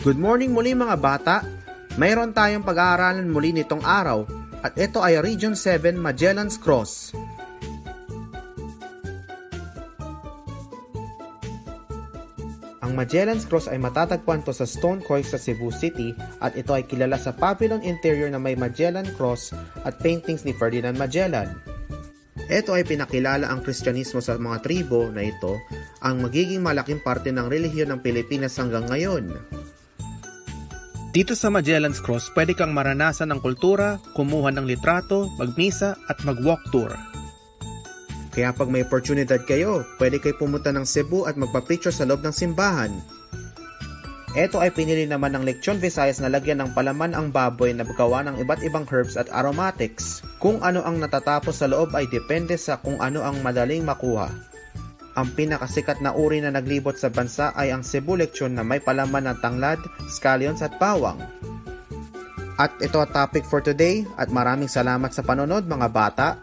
Good morning muli mga bata! Mayroon tayong pag-aaralan muli nitong araw at ito ay Region 7 Magellan's Cross. Ang Magellan's Cross ay matatagpuan po sa Stone Coy sa Cebu City at ito ay kilala sa pavilion interior na may Magellan Cross at paintings ni Ferdinand Magellan. Ito ay pinakilala ang Kristyanismo sa mga tribo na ito ang magiging malaking parte ng relihiyon ng Pilipinas hanggang ngayon. Dito sa Magellan's Cross, pwede kang maranasan ng kultura, kumuha ng litrato, magmisa at mag-walk tour. Kaya pag may oportunidad kayo, pwede kayo pumunta ng Cebu at magpa-picture sa loob ng simbahan. Ito ay pinili naman ng Lechon Visayas na lagyan ng palaman ang baboy na gawa ng iba't ibang herbs at aromatics. Kung ano ang natatapos sa loob ay depende sa kung ano ang madaling makuha. Ang pinakasikat na uri na naglibot sa bansa ay ang Cebu Lechon na may palaman ng tanglad, scallions at bawang. At ito ang topic for today at maraming salamat sa panonood mga bata.